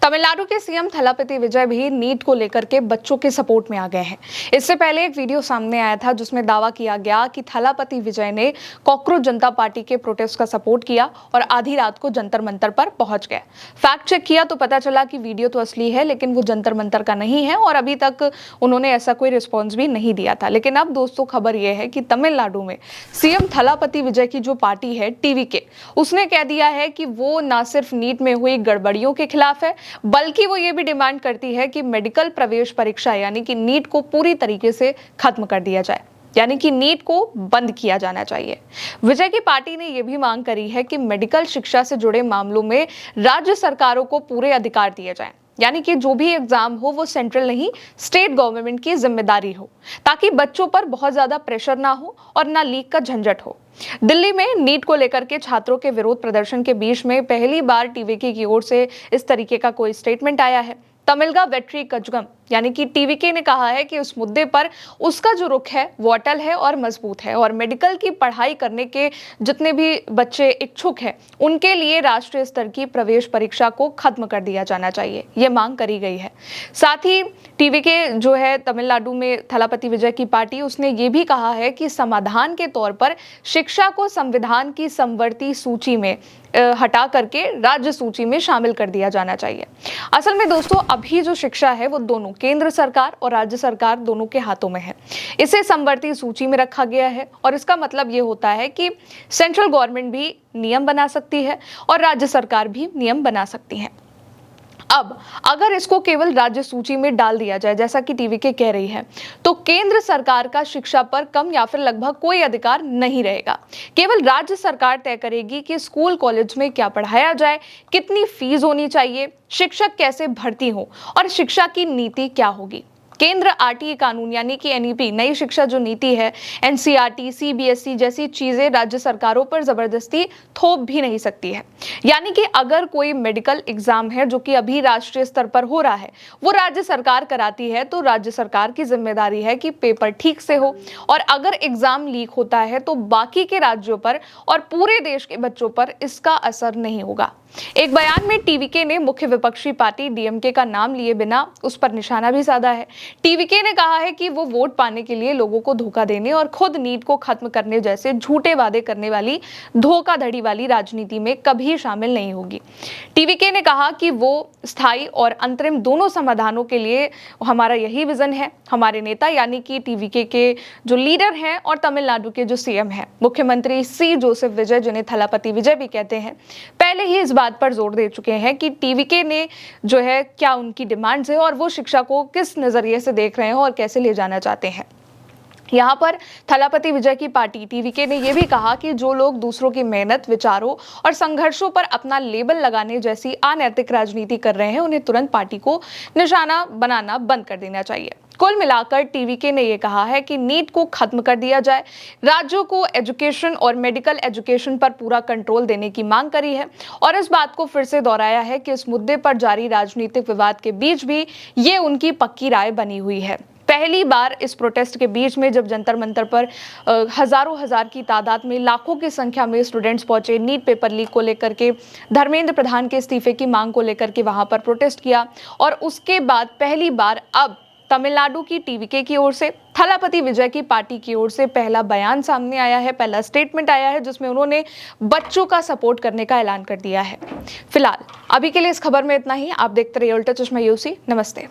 तमिलनाडु के सीएम थलापति विजय भी नीट को लेकर के बच्चों के सपोर्ट में आ गए हैं। इससे पहले एक वीडियो सामने आया था जिसमें दावा किया गया कि थलापति विजय ने कॉकरोच जनता पार्टी के प्रोटेस्ट का सपोर्ट किया और आधी रात को जंतर मंतर पर पहुंच गए। फैक्ट चेक किया तो पता चला कि वीडियो तो असली है, लेकिन वो जंतर मंतर का नहीं है और अभी तक उन्होंने ऐसा कोई रिस्पॉन्स भी नहीं दिया था। लेकिन अब दोस्तों खबर यह है कि तमिलनाडु में सीएम थलापति विजय की जो पार्टी है टीवीके, उसने कह दिया है कि वो न सिर्फ नीट में हुई गड़बड़ियों के खिलाफ है, बल्कि वो ये भी डिमांड करती है कि मेडिकल प्रवेश परीक्षा यानी कि नीट को पूरी तरीके से खत्म कर दिया जाए, यानी कि नीट को बंद किया जाना चाहिए। विजय की पार्टी ने यह भी मांग करी है कि मेडिकल शिक्षा से जुड़े मामलों में राज्य सरकारों को पूरे अधिकार दिए जाएं, यानी कि जो भी एग्जाम हो वो सेंट्रल नहीं स्टेट गवर्नमेंट की जिम्मेदारी हो, ताकि बच्चों पर बहुत ज्यादा प्रेशर ना हो और ना लीक का झंझट हो। दिल्ली में नीट को लेकर के छात्रों के विरोध प्रदर्शन के बीच में पहली बार टीवीके की ओर से इस तरीके का कोई स्टेटमेंट आया है। तमिलगा वेट्री कजगम यानी कि टीवीके ने कहा है कि उस मुद्दे पर उसका जो रुख है वो अटल है और मजबूत है और मेडिकल की पढ़ाई करने के जितने भी बच्चे इच्छुक हैं उनके लिए राष्ट्रीय स्तर की प्रवेश परीक्षा को खत्म कर दिया जाना चाहिए, ये मांग करी गई है। साथ ही टीवीके जो है तमिलनाडु में थलापति विजय की पार्टी, उसने ये भी कहा है कि समाधान के तौर पर शिक्षा को संविधान की समवर्ती सूची में हटा करके राज्य सूची में शामिल कर दिया जाना चाहिए। असल में दोस्तों अभी जो शिक्षा है वो दोनों केंद्र सरकार और राज्य सरकार दोनों के हाथों में है। इसे समवर्ती सूची में रखा गया है और इसका मतलब ये होता है कि सेंट्रल गवर्नमेंट भी नियम बना सकती है और राज्य सरकार भी नियम बना सकती है। अब अगर इसको केवल राज्य सूची में डाल दिया जाए जैसा कि टीवीके कह रही है, तो केंद्र सरकार का शिक्षा पर कम या फिर लगभग कोई अधिकार नहीं रहेगा। केवल राज्य सरकार तय करेगी कि स्कूल कॉलेज में क्या पढ़ाया जाए, कितनी फीस होनी चाहिए, शिक्षक कैसे भर्ती हो और शिक्षा की नीति क्या होगी। केंद्र आरटीई कानून यानी कि एनईपी नई शिक्षा जो नीति है, एनसीईआरटी, सीबीएसई जैसी चीजें राज्य सरकारों पर जबरदस्ती थोप भी नहीं सकती है। यानी कि अगर कोई मेडिकल एग्जाम है जो कि अभी राष्ट्रीय स्तर पर हो रहा है, वो राज्य सरकार कराती है, तो राज्य सरकार की जिम्मेदारी है कि पेपर ठीक से हो और अगर एग्जाम लीक होता है तो बाकी के राज्यों पर और पूरे देश के बच्चों पर इसका असर नहीं होगा। एक बयान में टीवीके ने मुख्य विपक्षी पार्टी डीएमके का नाम लिए बिना उस पर निशाना भी साधा है। टीवीके ने कहा है कि वो वोट पाने के लिए लोगों को धोखा देने और खुद नीट को खत्म करने जैसे झूठे वादे करने वाली धोखाधड़ी वाली राजनीति में कभी शामिल नहीं होगी। टीवीके ने कहा कि वो स्थायी और अंतरिम दोनों समाधानों के लिए हमारा यही विजन है। हमारे नेता यानी कि टीवीके के जो लीडर हैं और तमिलनाडु के जो सीएम हैं मुख्यमंत्री सी जोसेफ विजय, जिन्हें थलापति विजय भी कहते हैं, पहले ही इस बात पर जोर दे चुके हैं कि टीवीके ने जो है क्या उनकी डिमांड्स है और वो शिक्षा को किस नजरिए से देख रहे हैं और कैसे ले जाना चाहते हैं। यहाँ पर थलापति विजय की पार्टी टीवीके ने यह भी कहा कि जो लोग दूसरों की मेहनत, विचारों और संघर्षों पर अपना लेबल लगाने जैसी अनैतिक राजनीति कर रहे हैं, उन्हें तुरंत पार्टी को निशाना बनाना बंद कर देना चाहिए। कुल मिलाकर टीवीके ने यह कहा है कि नीट को खत्म कर दिया जाए, राज्यों को एजुकेशन और मेडिकल एजुकेशन पर पूरा कंट्रोल देने की मांग करी है और इस बात को फिर से दोहराया है कि इस मुद्दे पर जारी राजनीतिक विवाद के बीच भी ये उनकी पक्की राय बनी हुई है। पहली बार इस प्रोटेस्ट के बीच में जब जंतर मंतर पर हजारों हजार की तादाद में, लाखों की संख्या में स्टूडेंट्स पहुंचे, नीट पेपर लीक को लेकर के, धर्मेंद्र प्रधान के इस्तीफे की मांग को लेकर के वहां पर प्रोटेस्ट किया और उसके बाद पहली बार अब तमिलनाडु की टीवीके की ओर से, थलापति विजय की पार्टी की ओर से पहला बयान सामने आया है, पहला स्टेटमेंट आया है जिसमें उन्होंने बच्चों का सपोर्ट करने का ऐलान कर दिया है। फिलहाल अभी के लिए इस खबर में इतना ही। आप देखते रहिए उल्टा चश्मा यूसी। नमस्ते।